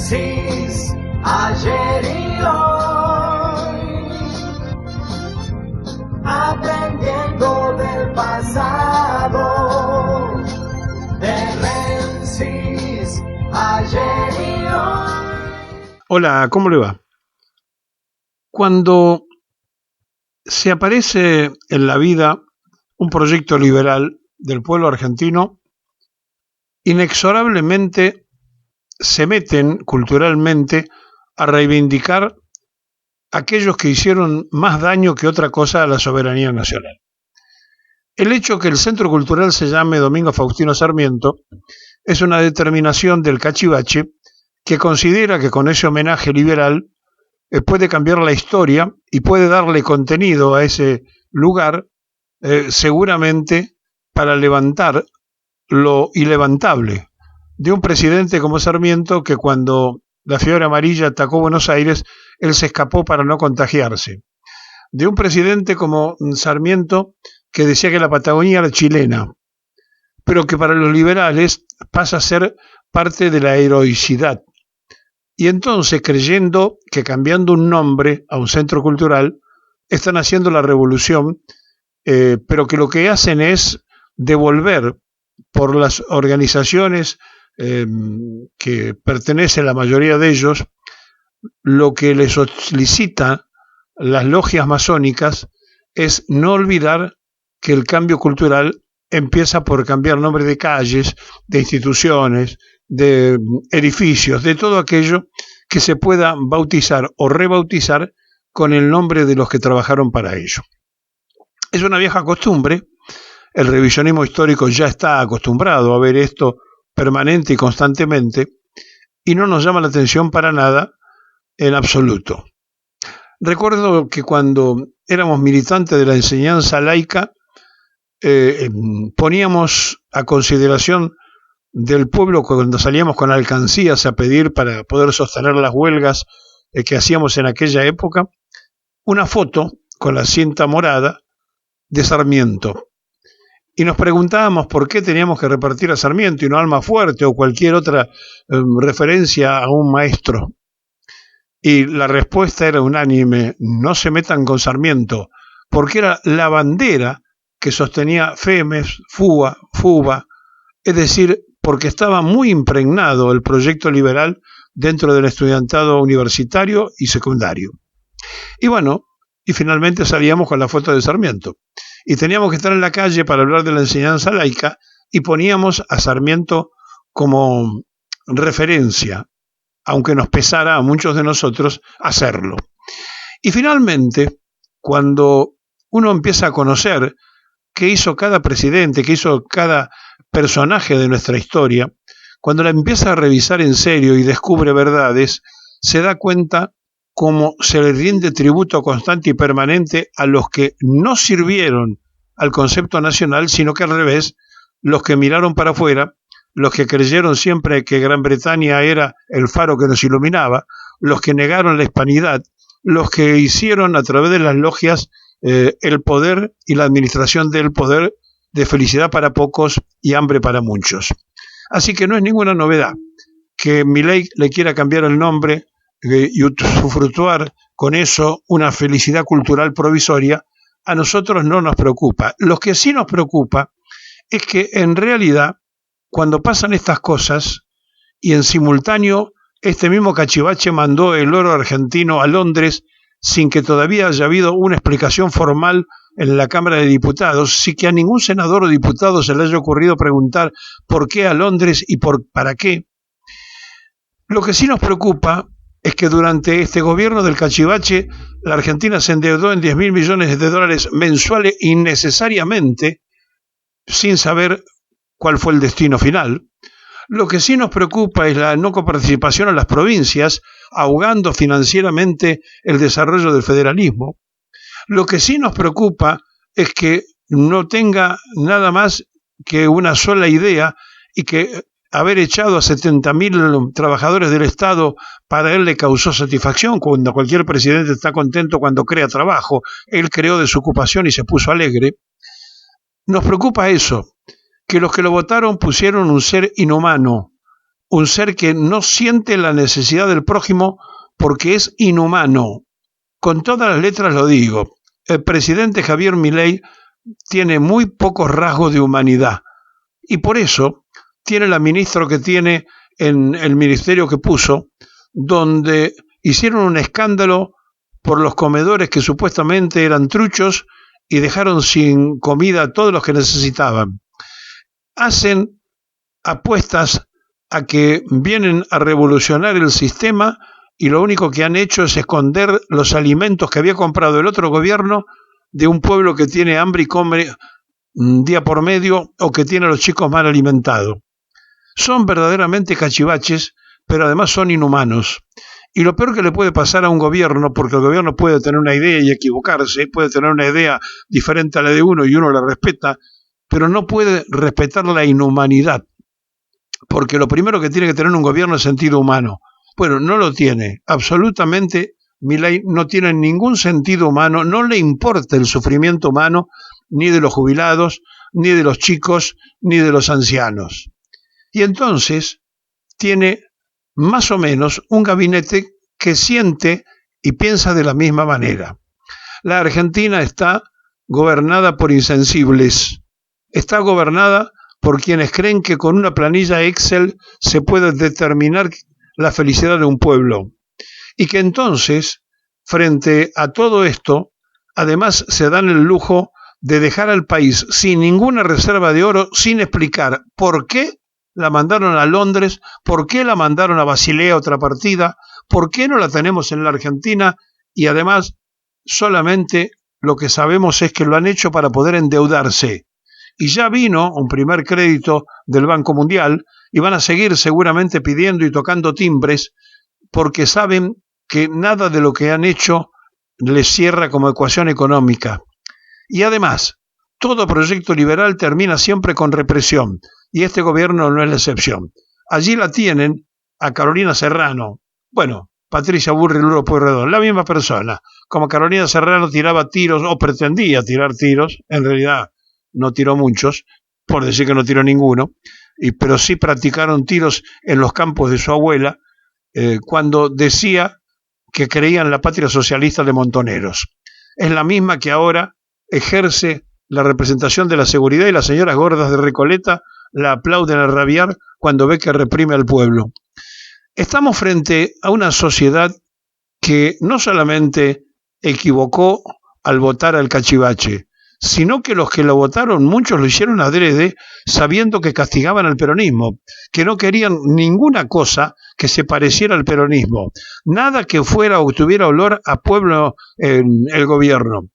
Menzies, ayer y hoy, aprendiendo del pasado. De Menzies, ayer y hoy. Hola, ¿cómo le va? Cuando se aparece en la vida un proyecto liberal del pueblo argentino, inexorablemente se meten culturalmente a reivindicar aquellos que hicieron más daño que otra cosa a la soberanía nacional. El hecho que el Centro Cultural se llame Domingo Faustino Sarmiento es una determinación del Cachivache que considera que con ese homenaje liberal puede cambiar la historia y puede darle contenido a ese lugar, seguramente para levantar lo ilevantable de un presidente como Sarmiento, que cuando la fiebre amarilla atacó Buenos Aires, él se escapó para no contagiarse. De un presidente como Sarmiento, que decía que la Patagonia era chilena, pero que para los liberales pasa a ser parte de la heroicidad. Y entonces, creyendo que cambiando un nombre a un centro cultural, están haciendo la revolución, pero que lo que hacen es devolver por las organizaciones que pertenecen la mayoría de ellos, lo que les solicita las logias masónicas es no olvidar que el cambio cultural empieza por cambiar nombre de calles, de instituciones, de edificios, de todo aquello que se pueda bautizar o rebautizar con el nombre de los que trabajaron para ello. Es una vieja costumbre, el revisionismo histórico ya está acostumbrado a ver esto permanente y constantemente, y no nos llama la atención para nada en absoluto. Recuerdo que cuando éramos militantes de la enseñanza laica, poníamos a consideración del pueblo, cuando salíamos con alcancías a pedir para poder sostener las huelgas que hacíamos en aquella época, una foto con la cinta morada de Sarmiento. Y nos preguntábamos por qué teníamos que repartir a Sarmiento y no a Almafuerte o cualquier otra referencia a un maestro. Y la respuesta era unánime: no se metan con Sarmiento, porque era la bandera que sostenía FEMES, FUBA, es decir, porque estaba muy impregnado el proyecto liberal dentro del estudiantado universitario y secundario. Y bueno, y finalmente salíamos con la foto de Sarmiento. Y teníamos que estar en la calle para hablar de la enseñanza laica y poníamos a Sarmiento como referencia, aunque nos pesara a muchos de nosotros hacerlo. Y finalmente, cuando uno empieza a conocer qué hizo cada presidente, qué hizo cada personaje de nuestra historia, cuando la empieza a revisar en serio y descubre verdades, se da cuenta cómo se le rinde tributo constante y permanente a los que no sirvieron al concepto nacional, sino que al revés, los que miraron para afuera, los que creyeron siempre que Gran Bretaña era el faro que nos iluminaba, los que negaron la hispanidad, los que hicieron a través de las logias el poder y la administración del poder de felicidad para pocos y hambre para muchos. Así que no es ninguna novedad que Milei le quiera cambiar el nombre y usufructuar con eso una felicidad cultural provisoria. A nosotros no nos preocupa. Lo que sí nos preocupa es que en realidad, cuando pasan estas cosas y en simultáneo este mismo Cachivache mandó el oro argentino a Londres sin que todavía haya habido una explicación formal en la Cámara de Diputados, sin que a ningún senador o diputado se le haya ocurrido preguntar por qué a Londres y para qué. Lo que sí nos preocupa es que durante este gobierno del Cachivache la Argentina se endeudó en 10.000 millones de dólares mensuales innecesariamente, sin saber cuál fue el destino final. Lo que sí nos preocupa es la no coparticipación a las provincias, ahogando financieramente el desarrollo del federalismo. Lo que sí nos preocupa es que no tenga nada más que una sola idea y que haber echado a 70.000 trabajadores del Estado para él le causó satisfacción, cuando cualquier presidente está contento cuando crea trabajo. Él creó desocupación y se puso alegre. Nos preocupa eso, que los que lo votaron pusieron un ser inhumano, un ser que no siente la necesidad del prójimo porque es inhumano. Con todas las letras lo digo. El presidente Javier Milei tiene muy pocos rasgos de humanidad y por eso tiene la ministra que tiene en el ministerio que puso, donde hicieron un escándalo por los comedores que supuestamente eran truchos y dejaron sin comida a todos los que necesitaban. Hacen apuestas a que vienen a revolucionar el sistema y lo único que han hecho es esconder los alimentos que había comprado el otro gobierno de un pueblo que tiene hambre y come día por medio o que tiene a los chicos mal alimentados. Son verdaderamente cachivaches, pero además son inhumanos. Y lo peor que le puede pasar a un gobierno, porque el gobierno puede tener una idea y equivocarse, puede tener una idea diferente a la de uno y uno la respeta, pero no puede respetar la inhumanidad, porque lo primero que tiene que tener un gobierno es sentido humano. Bueno, no lo tiene, absolutamente. Milei no tiene ningún sentido humano, no le importa el sufrimiento humano, ni de los jubilados, ni de los chicos, ni de los ancianos. Y entonces tiene más o menos un gabinete que siente y piensa de la misma manera. La Argentina está gobernada por insensibles, está gobernada por quienes creen que con una planilla Excel se puede determinar la felicidad de un pueblo y que entonces, frente a todo esto, además se dan el lujo de dejar al país sin ninguna reserva de oro, sin explicar por qué la mandaron a Londres, por qué la mandaron a Basilea, otra partida, por qué no la tenemos en la Argentina y además solamente lo que sabemos es que lo han hecho para poder endeudarse. Y ya vino un primer crédito del Banco Mundial y van a seguir seguramente pidiendo y tocando timbres porque saben que nada de lo que han hecho les cierra como ecuación económica. Y además, todo proyecto liberal termina siempre con represión, y este gobierno no es la excepción. Allí la tienen a Carolina Serrano, bueno, Patricia Bullrich Luro Pueyrredón, la misma persona. Como Carolina Serrano tiraba tiros, o pretendía tirar tiros, en realidad no tiró muchos, por decir que no tiró ninguno, pero sí practicaron tiros en los campos de su abuela, cuando decía que creía en la patria socialista de Montoneros. Es la misma que ahora ejerce la representación de la seguridad y las señoras gordas de Recoleta la aplauden al rabiar cuando ve que reprime al pueblo. Estamos frente a una sociedad que no solamente equivocó al votar al cachivache, sino que los que lo votaron, muchos lo hicieron adrede, sabiendo que castigaban al peronismo, que no querían ninguna cosa que se pareciera al peronismo, nada que fuera o tuviera olor a pueblo en el gobierno.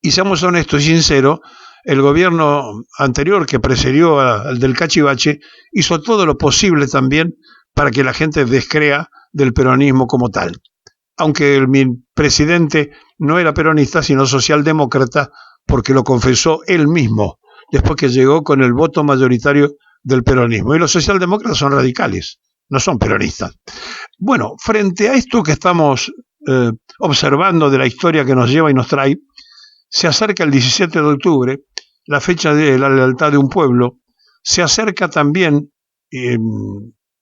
Y seamos honestos y sinceros, el gobierno anterior que precedió al del cachivache hizo todo lo posible también para que la gente descrea del peronismo como tal. Aunque mi presidente no era peronista, sino socialdemócrata, porque lo confesó él mismo, después que llegó con el voto mayoritario del peronismo. Y los socialdemócratas son radicales, no son peronistas. Bueno, frente a esto que estamos observando de la historia que nos lleva y nos trae, se acerca el 17 de octubre, la fecha de la lealtad de un pueblo, se acerca también,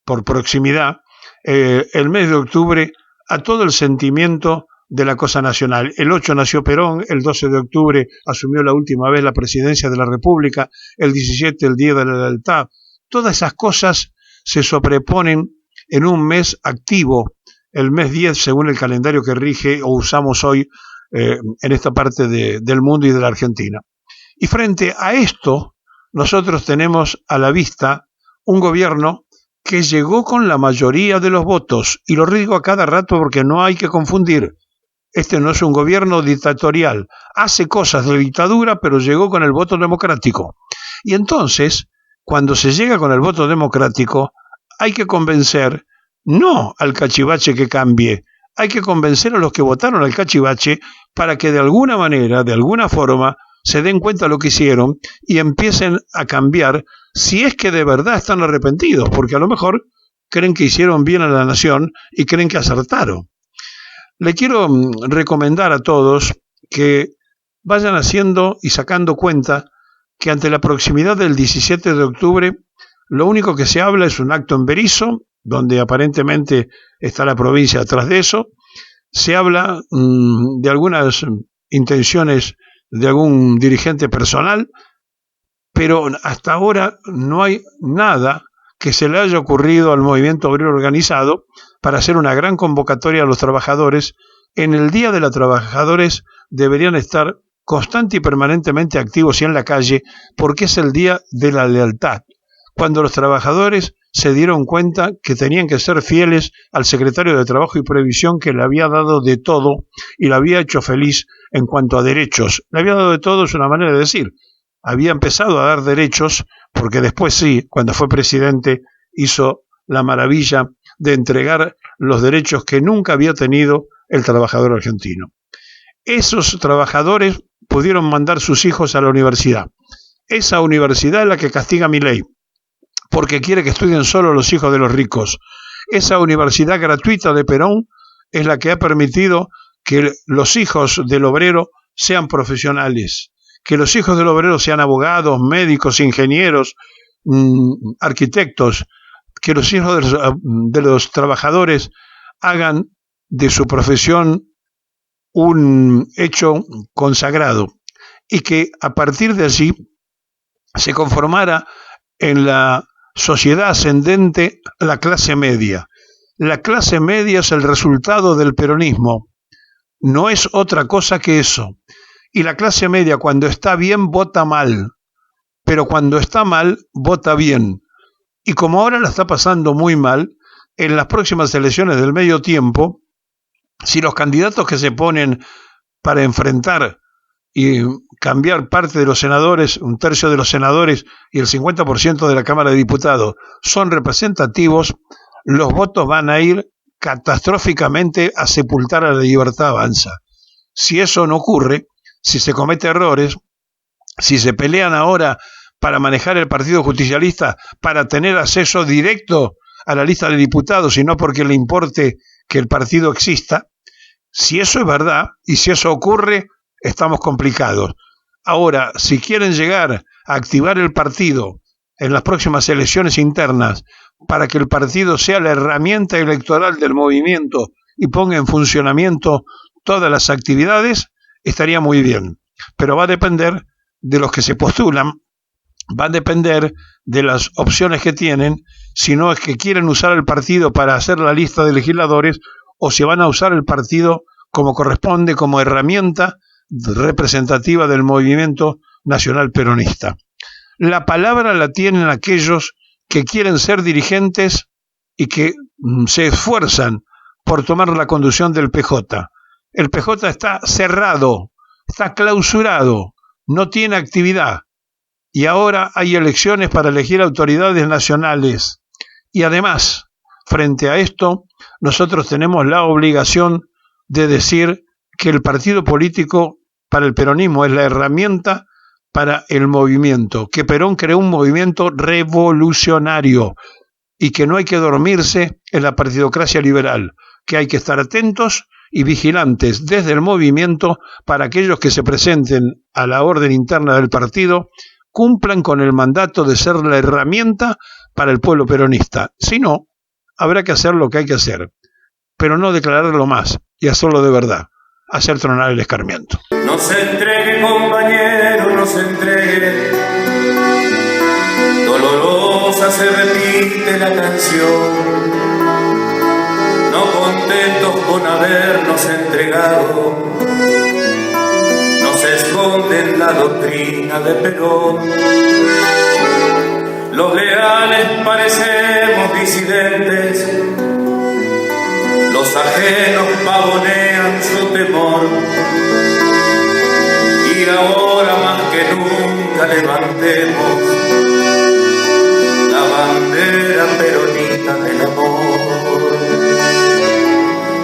por proximidad, el mes de octubre a todo el sentimiento de la cosa nacional. El 8 nació Perón, el 12 de octubre asumió la última vez la presidencia de la República, el 17 el Día de la Lealtad. Todas esas cosas se sobreponen en un mes activo, el mes 10 según el calendario que rige o usamos hoy en esta parte del mundo y de la Argentina. Y frente a esto, nosotros tenemos a la vista un gobierno que llegó con la mayoría de los votos, y lo digo a cada rato porque no hay que confundir. Este no es un gobierno dictatorial, hace cosas de dictadura, pero llegó con el voto democrático. Y entonces, cuando se llega con el voto democrático, hay que convencer no al cachivache que cambie, hay que convencer a los que votaron al cachivache para que de alguna manera, de alguna forma, se den cuenta de lo que hicieron y empiecen a cambiar si es que de verdad están arrepentidos, porque a lo mejor creen que hicieron bien a la nación y creen que acertaron. Le quiero recomendar a todos que vayan haciendo y sacando cuenta que ante la proximidad del 17 de octubre Lo único que se habla es un acto en Berisso, donde aparentemente está la provincia atrás de eso. Se habla de algunas intenciones de algún dirigente personal, pero hasta ahora no hay nada que se le haya ocurrido al movimiento obrero organizado para hacer una gran convocatoria a los trabajadores. En el Día de los Trabajadores deberían estar constante y permanentemente activos y en la calle, porque es el día de la lealtad, cuando los trabajadores se dieron cuenta que tenían que ser fieles al secretario de Trabajo y Previsión, que le había dado de todo y le había hecho feliz en cuanto a derechos. Le había dado de todo, es una manera de decir. Había empezado a dar derechos, porque después sí, cuando fue presidente, hizo la maravilla de entregar los derechos que nunca había tenido el trabajador argentino. Esos trabajadores pudieron mandar sus hijos a la universidad. Esa universidad es la que castiga Milei, porque quiere que estudien solo los hijos de los ricos. Esa universidad gratuita de Perón es la que ha permitido que los hijos del obrero sean profesionales, que los hijos del obrero sean abogados, médicos, ingenieros, arquitectos, que los hijos de los trabajadores hagan de su profesión un hecho consagrado y que a partir de allí se conformara en la sociedad ascendente la clase media. La clase media es el resultado del peronismo, no es otra cosa que eso. Y la clase media, cuando está bien, vota mal, pero cuando está mal, vota bien. Y como ahora la está pasando muy mal, en las próximas elecciones del medio tiempo, si los candidatos que se ponen para enfrentar y cambiar parte de los senadores, un tercio de los senadores y el 50% de la Cámara de Diputados son representativos, los votos van a ir catastróficamente a sepultar a la Libertad Avanza. Si eso no ocurre, si se comete errores, si se pelean ahora para manejar el Partido Justicialista, para tener acceso directo a la lista de diputados y no porque le importe que el partido exista, si eso es verdad y si eso ocurre, estamos complicados. Ahora, si quieren llegar a activar el partido en las próximas elecciones internas para que el partido sea la herramienta electoral del movimiento y ponga en funcionamiento todas las actividades, estaría muy bien. Pero va a depender de los que se postulan, va a depender de las opciones que tienen, si no es que quieren usar el partido para hacer la lista de legisladores o si van a usar el partido como corresponde, como herramienta representativa del movimiento nacional peronista. La palabra la tienen aquellos que quieren ser dirigentes y que se esfuerzan por tomar la conducción del PJ. El PJ está cerrado, está clausurado, no tiene actividad. Y ahora hay elecciones para elegir autoridades nacionales. Y además, frente a esto, nosotros tenemos la obligación de decir que el partido político para el peronismo es la herramienta para el movimiento, que Perón creó un movimiento revolucionario y que no hay que dormirse en la partidocracia liberal, que hay que estar atentos y vigilantes desde el movimiento para aquellos que se presenten a la orden interna del partido cumplan con el mandato de ser la herramienta para el pueblo peronista. Si no, habrá que hacer lo que hay que hacer, pero no declararlo más y hacerlo de verdad, hacer tronar el escarmiento. No se entregue, compañero, no se entregue. Dolorosa se repite la canción. No contentos con habernos entregado, nos esconden la doctrina de Perón. Los leales parecemos disidentes, los ajenos pavonean su temor. Y ahora más que nunca levantemos la bandera peronista del amor.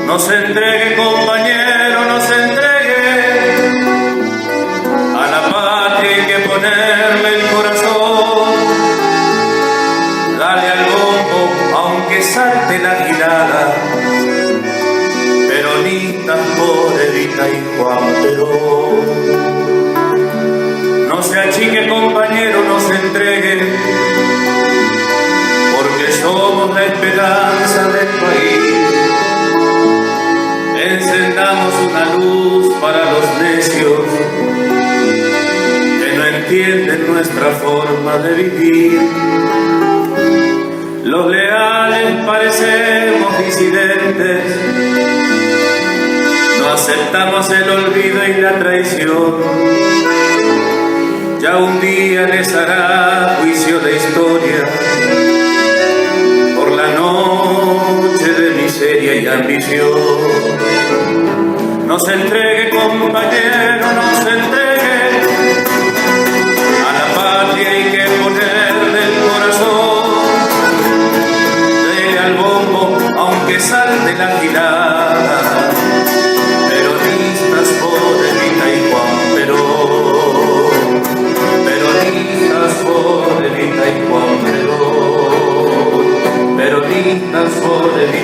No se entregue, compañero, no se entregue. A la patria hay que ponerle el corazón. Dale al bombo aunque salte la gilada. Peronistas por Evita y Juan Perón. No se achique, compañero, no se entregue. entienden nuestra forma de vivir. Los leales parecemos disidentes, no aceptamos el olvido y la traición. Ya un día les hará juicio la historia por la noche de miseria y ambición. No se entregue, compañero, no se entregue, a la patria hay que ponerle el corazón. Dele al bombo aunque salte la gilada, peronistas por Evita y Juan Perón, peronistas por Evita y Juan Perón, peronistas por Evita.